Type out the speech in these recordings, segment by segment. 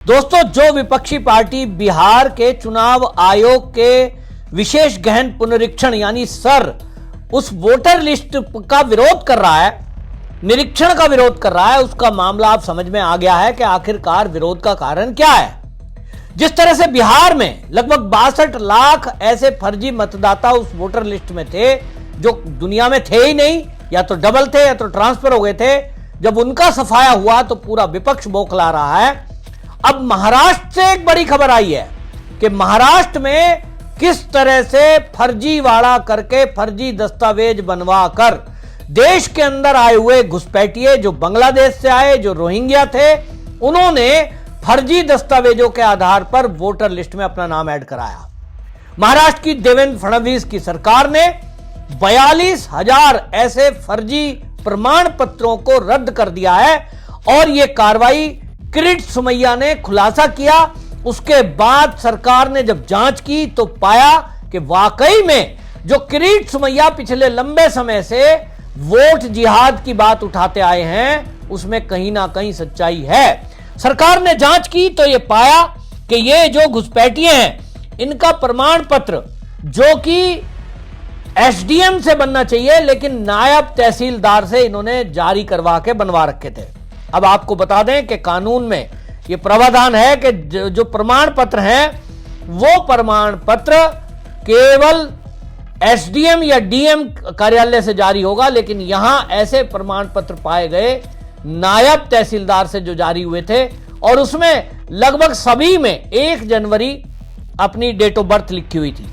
दोस्तों, जो विपक्षी पार्टी बिहार के चुनाव आयोग के विशेष गहन पुनरीक्षण यानी सर उस वोटर लिस्ट का विरोध कर रहा है, निरीक्षण का विरोध कर रहा है, उसका मामला आप समझ में आ गया है कि आखिरकार विरोध का कारण क्या है। जिस तरह से बिहार में लगभग 62 लाख ऐसे फर्जी मतदाता उस वोटर लिस्ट में थे जो दुनिया में थे ही नहीं, या तो डबल थे या तो ट्रांसफर हो गए थे। जब उनका सफाया हुआ तो पूरा विपक्ष बौखला रहा है। अब महाराष्ट्र से एक बड़ी खबर आई है कि महाराष्ट्र में किस तरह से फर्जीवाड़ा करके फर्जी दस्तावेज बनवा कर देश के अंदर आए हुए घुसपैठिए जो बांग्लादेश से आए, जो रोहिंग्या थे, उन्होंने फर्जी दस्तावेजों के आधार पर वोटर लिस्ट में अपना नाम ऐड कराया। महाराष्ट्र की देवेंद्र फडणवीस की सरकार ने 42,000 ऐसे फर्जी प्रमाण पत्रों को रद्द कर दिया है और यह कार्रवाई किरीट सोमैया ने खुलासा किया। उसके बाद सरकार ने जब जांच की तो पाया कि वाकई में जो किरीट सोमैया पिछले लंबे समय से वोट जिहाद की बात उठाते आए हैं उसमें कहीं ना कहीं सच्चाई है। सरकार ने जांच की तो यह पाया कि ये जो घुसपैठिए हैं इनका प्रमाण पत्र जो कि एसडीएम से बनना चाहिए लेकिन नायब तहसीलदार से इन्होंने जारी करवा के बनवा रखे थे। अब आपको बता दें कि कानून में यह प्रावधान है कि जो प्रमाण पत्र हैं वो प्रमाण पत्र केवल एसडीएम या डीएम कार्यालय से जारी होगा, लेकिन यहां ऐसे प्रमाण पत्र पाए गए नायब तहसीलदार से जो जारी हुए थे और उसमें लगभग सभी में 1 जनवरी अपनी डेट ऑफ बर्थ लिखी हुई थी।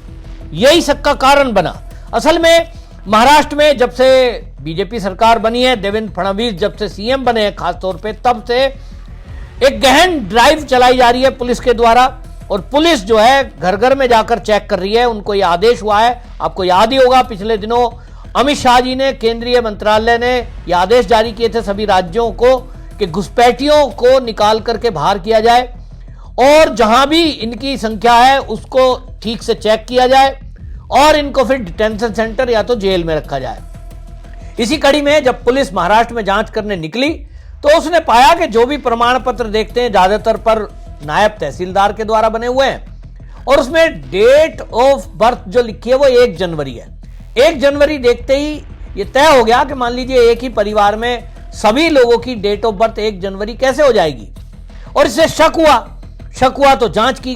यही सबका कारण बना। असल में महाराष्ट्र में जब से बीजेपी सरकार बनी है, देवेंद्र फडणवीस जब से सीएम बने हैं खासतौर पे, तब से एक गहन ड्राइव चलाई जा रही है पुलिस के द्वारा और पुलिस जो है घर घर में जाकर चेक कर रही है। उनको यह आदेश हुआ है, आपको याद ही होगा पिछले दिनों अमित शाह जी ने, केंद्रीय मंत्रालय ने यह आदेश जारी किए थे सभी राज्यों को कि घुसपैठियों को निकाल करके बाहर किया जाए और जहां भी इनकी संख्या है उसको ठीक से चेक किया जाए और इनको फिर डिटेंशन सेंटर या तो जेल में रखा जाए। इसी कड़ी में जब पुलिस महाराष्ट्र में जांच करने निकली तो उसने पाया कि जो भी प्रमाण पत्र देखते हैं ज्यादातर पर नायब तहसीलदार के द्वारा बने हुए हैं और उसमें डेट ऑफ बर्थ जो लिखी है वो 1 जनवरी है। 1 जनवरी देखते ही ये तय हो गया कि मान लीजिए एक ही परिवार में सभी लोगों की डेट ऑफ बर्थ 1 जनवरी कैसे हो जाएगी, और इससे शक हुआ तो जांच की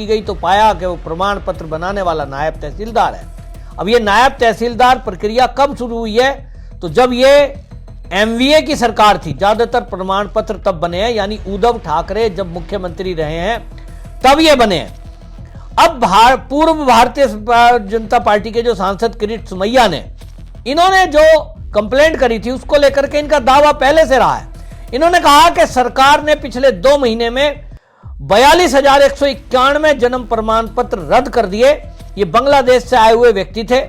गई तो पाया कि वो प्रमाण पत्र बनाने वाला नायब तहसीलदार है। अब ये नायब तहसीलदार प्रक्रिया कब शुरू हुई है, तो जब ये एमवीए की सरकार थी, ज्यादातर प्रमाण पत्र तब बने हैं, यानी उद्धव ठाकरे जब मुख्यमंत्री रहे हैं तब ये बने हैं। अब पूर्व भारतीय जनता पार्टी के जो सांसद किरीट सोमैया ने, इन्होंने जो कंप्लेंट करी थी उसको लेकर के इनका दावा पहले से रहा है। इन्होंने कहा कि सरकार ने पिछले 2 महीने में 42,191 जन्म प्रमाण पत्र रद्द कर दिए। ये बांग्लादेश से आए हुए व्यक्ति थे।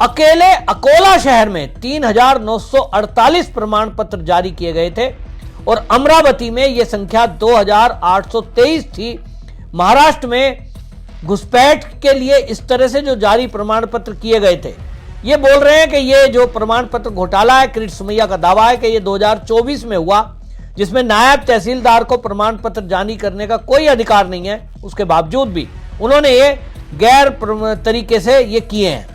अकेले अकोला शहर में 3,948 प्रमाण पत्र जारी किए गए थे और अमरावती में यह संख्या 2,823 थी। महाराष्ट्र में घुसपैठ के लिए इस तरह से जो जारी प्रमाण पत्र किए गए थे, ये बोल रहे हैं कि ये जो प्रमाण पत्र घोटाला है, किरीट सोमैया का दावा है कि ये 2024 में हुआ, जिसमें नायब तहसीलदार को प्रमाण पत्र जारी करने का कोई अधिकार नहीं है। उसके बावजूद भी उन्होंने ये गैर तरीके से ये किए हैं।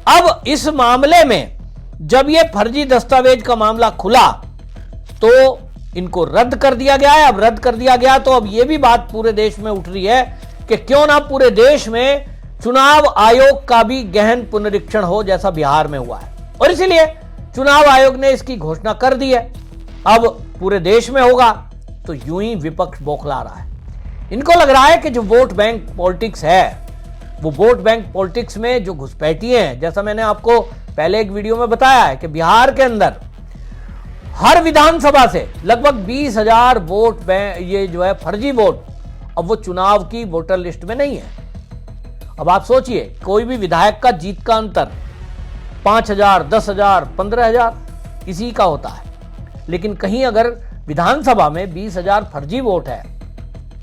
अब इस मामले में जब ये फर्जी दस्तावेज का मामला खुला तो इनको रद्द कर दिया गया है। अब रद्द कर दिया गया तो अब ये भी बात पूरे देश में उठ रही है कि क्यों ना पूरे देश में चुनाव आयोग का भी गहन पुनरीक्षण हो जैसा बिहार में हुआ है, और इसीलिए चुनाव आयोग ने इसकी घोषणा कर दी है। अब पूरे देश में होगा तो यूं ही विपक्ष बौखला रहा है। इनको लग रहा है कि जो वोट बैंक पॉलिटिक्स है, वो वोट बैंक पॉलिटिक्स में जो घुसपैठिए हैं, जैसा मैंने आपको पहले एक वीडियो में बताया है कि बिहार के अंदर हर विधानसभा से लगभग 20,000 वोट ये जो है फर्जी वोट अब वो चुनाव की वोटर लिस्ट में नहीं है। अब आप सोचिए, कोई भी विधायक का जीत का अंतर 5,000, 10,000, 15,000 इसी का होता है, लेकिन कहीं अगर विधानसभा में 20,000 फर्जी वोट है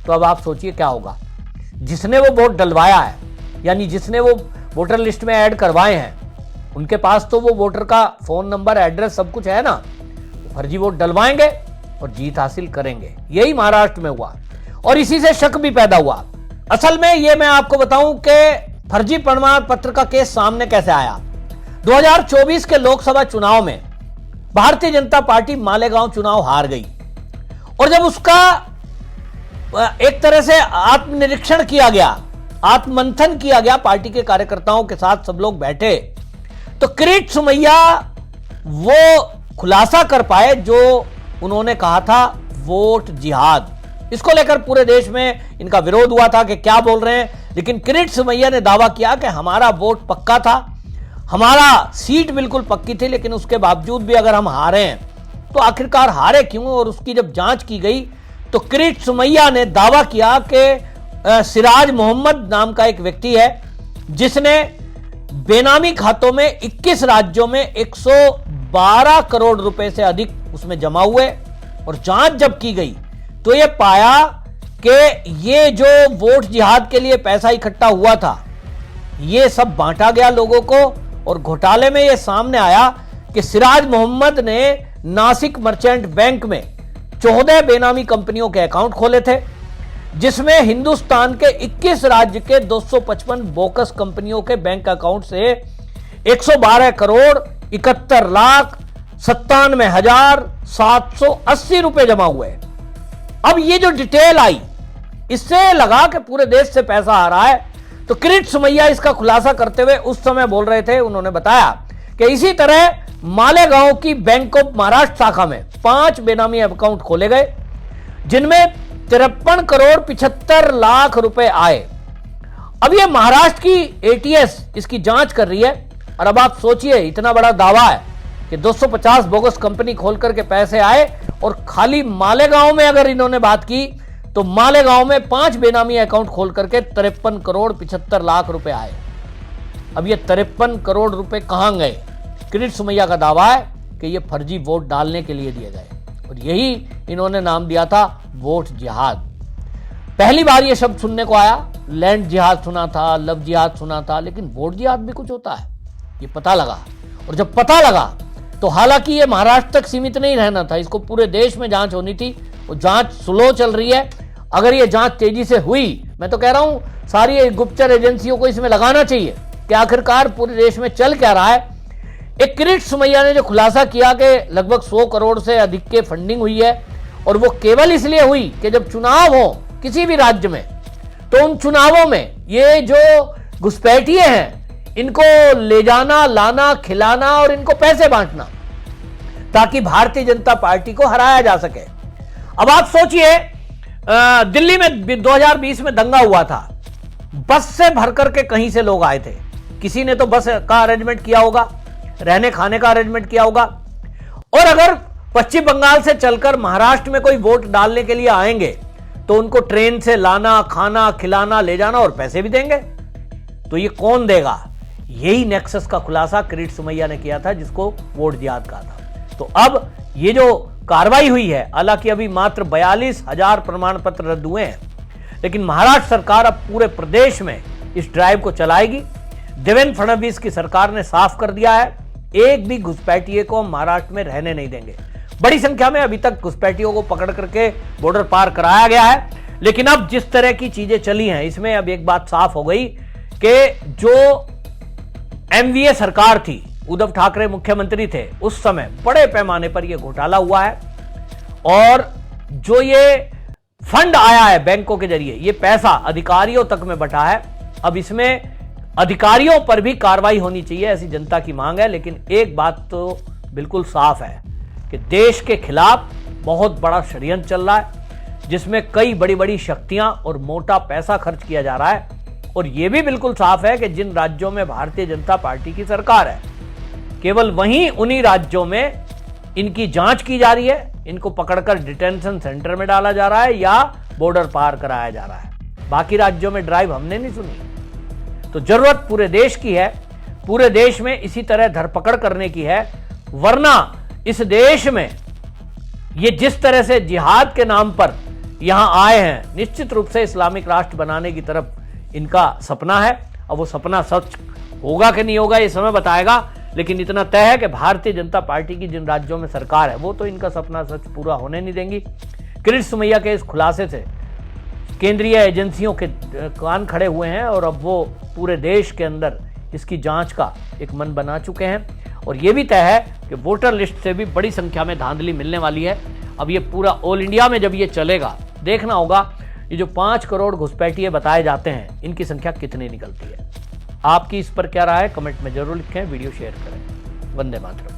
तो अब आप सोचिए क्या होगा। जिसने वो वोट डलवाया है, यानी जिसने वो वोटर लिस्ट में ऐड करवाए हैं, उनके पास तो वो वोटर का फोन नंबर, एड्रेस सब कुछ है ना, फर्जी वोट डलवाएंगे और जीत हासिल करेंगे। यही महाराष्ट्र में हुआ। और इसी से शक भी पैदा हुआ। असल में ये मैं आपको बताऊं कि फर्जी प्रमाण पत्र का केस सामने कैसे आया। 2024 के लोकसभा चुनाव में भारतीय जनता पार्टी मालेगांव चुनाव हार गई और जब उसका एक तरह से आत्मनिरीक्षण किया गया, आत्ममंथन किया गया, पार्टी के कार्यकर्ताओं के साथ सब लोग बैठे, तो किरीट सोमैया वो खुलासा कर पाए जो उन्होंने कहा था वोट जिहाद। इसको लेकर पूरे देश में इनका विरोध हुआ था कि क्या बोल रहे हैं, लेकिन किरीट सोमैया ने दावा किया कि हमारा वोट पक्का था, हमारा सीट बिल्कुल पक्की थी, लेकिन उसके बावजूद भी अगर हम हारे हैं तो आखिरकार हारे क्यों। और उसकी जब जांच की गई तो किरीट सोमैया ने दावा किया कि सिराज मोहम्मद नाम का एक व्यक्ति है जिसने बेनामी खातों में 21 राज्यों में 112 करोड़ रुपए से अधिक उसमें जमा हुए। और जांच जब की गई तो यह पाया कि ये जो वोट जिहाद के लिए पैसा इकट्ठा हुआ था ये सब बांटा गया लोगों को। और घोटाले में यह सामने आया कि सिराज मोहम्मद ने नासिक मर्चेंट बैंक में 14 बेनामी कंपनियों के अकाउंट खोले थे, जिसमें हिंदुस्तान के 21 राज्य के 255 बोकस कंपनियों के बैंक अकाउंट से 112 करोड़ 71 लाख 97,780 रुपए जमा हुए। अब ये जो डिटेल आई, इससे लगा कि पूरे देश से पैसा आ रहा है। तो किरीट सोमैया इसका खुलासा करते हुए उस समय बोल रहे थे, उन्होंने बताया कि इसी तरह मालेगांव की बैंक ऑफ महाराष्ट्र शाखा में 5 बेनामी अकाउंट खोले गए जिनमें 53 करोड़ 75 लाख रुपए आए। अब ये महाराष्ट्र की एटीएस इसकी जांच कर रही है। और अब आप सोचिए, इतना बड़ा दावा है कि 250 बोगस कंपनी खोल करके पैसे आए और खाली मालेगांव में अगर इन्होंने बात की तो मालेगांव में 5 बेनामी अकाउंट खोल करके 53 करोड़ 75 लाख रुपए आए। अब ये 53 करोड़ रुपए कहां गए? किरीट सोमैया का दावा है कि ये फर्जी वोट डालने के लिए दिए गए और यही इन्होंने नाम दिया था वोट जिहाद। पहली बार ये शब्द सुनने को आया। लैंड जिहाद सुना था, लव जिहाद सुना था, लेकिन वोट जिहाद भी कुछ होता है, ये पता लगा। और जब पता लगा तो हालांकि ये महाराष्ट्र तक सीमित नहीं रहना था, इसको पूरे देश में जांच होनी थी। वो जांच स्लो चल रही है। अगर ये जांच तेजी से हुई, मैं तो कह रहा हूं सारी गुप्तचर एजेंसियों को इसमें लगाना चाहिए कि आखिरकार पूरे देश में चल क्या रहा है। एक किरीट सोमैया ने जो खुलासा किया कि लगभग 100 करोड़ से अधिक के फंडिंग हुई है और वो केवल इसलिए हुई कि जब चुनाव हो किसी भी राज्य में तो उन चुनावों में ये जो घुसपैठिए हैं इनको ले जाना, लाना, खिलाना और इनको पैसे बांटना ताकि भारतीय जनता पार्टी को हराया जा सके। अब आप सोचिए, दिल्ली में 2020 में दंगा हुआ था, बस से भर करके कहीं से लोग आए थे। किसी ने तो बस का अरेंजमेंट किया होगा, रहने खाने का अरेंजमेंट किया होगा। और अगर पश्चिम बंगाल से चलकर महाराष्ट्र में कोई वोट डालने के लिए आएंगे तो उनको ट्रेन से लाना, खाना, खिलाना, ले जाना और पैसे भी देंगे। तो ये कौन देगा? यही नेक्सस का खुलासा किरीट सोमैया ने किया था, जिसको वोट जिहाद कहा था। तो अब ये जो कार्रवाई हुई है, हालांकि अभी मात्र 42,000 प्रमाण पत्र रद्द हुए हैं, लेकिन महाराष्ट्र सरकार अब पूरे प्रदेश में इस ड्राइव को चलाएगी। देवेंद्र फडणवीस की सरकार ने साफ कर दिया है, एक भी घुसपैठिए को महाराष्ट्र में रहने नहीं देंगे। बड़ी संख्या में अभी तक घुसपैठियों को पकड़ करके बॉर्डर पार कराया गया है, लेकिन अब जिस तरह की चीजें चली हैं इसमें अब एक बात साफ हो गई कि जो एमवीए सरकार थी, उद्धव ठाकरे मुख्यमंत्री थे, उस समय बड़े पैमाने पर यह घोटाला हुआ है। और जो ये फंड आया है बैंकों के जरिए, ये पैसा अधिकारियों तक में बटा है। अब इसमें अधिकारियों पर भी कार्रवाई होनी चाहिए, ऐसी जनता की मांग है। लेकिन एक बात तो बिल्कुल साफ है कि देश के खिलाफ बहुत बड़ा षड्यंत्र चल रहा है, जिसमें कई बड़ी बड़ी शक्तियां और मोटा पैसा खर्च किया जा रहा है। और यह भी बिल्कुल साफ है कि जिन राज्यों में भारतीय जनता पार्टी की सरकार है, केवल वहीं उन्हीं राज्यों में इनकी जांच की जा रही है, इनको पकड़कर डिटेंशन सेंटर में डाला जा रहा है या बॉर्डर पार कराया जा रहा है। बाकी राज्यों में ड्राइव हमने नहीं सुनी। तो जरूरत पूरे देश की है, पूरे देश में इसी तरह धरपकड़ करने की है, वरना इस देश में ये जिस तरह से जिहाद के नाम पर यहां आए हैं, निश्चित रूप से इस्लामिक राष्ट्र बनाने की तरफ इनका सपना है। अब वो सपना सच होगा कि नहीं होगा ये समय बताएगा, लेकिन इतना तय है कि भारतीय जनता पार्टी की जिन राज्यों में सरकार है वो तो इनका सपना सच पूरा होने नहीं देंगी। किरीट सोमैया के इस खुलासे से केंद्रीय एजेंसियों के कान खड़े हुए हैं और अब वो पूरे देश के अंदर इसकी जांच का एक मन बना चुके हैं। और ये भी तय है कि वोटर लिस्ट से भी बड़ी संख्या में धांधली मिलने वाली है। अब ये पूरा ऑल इंडिया में जब ये चलेगा, देखना होगा ये जो 5 करोड़ घुसपैठिए बताए जाते हैं, इनकी संख्या कितनी निकलती है। आपकी इस पर क्या राय है, कमेंट में जरूर लिखें, वीडियो शेयर करें। वंदे मातरम।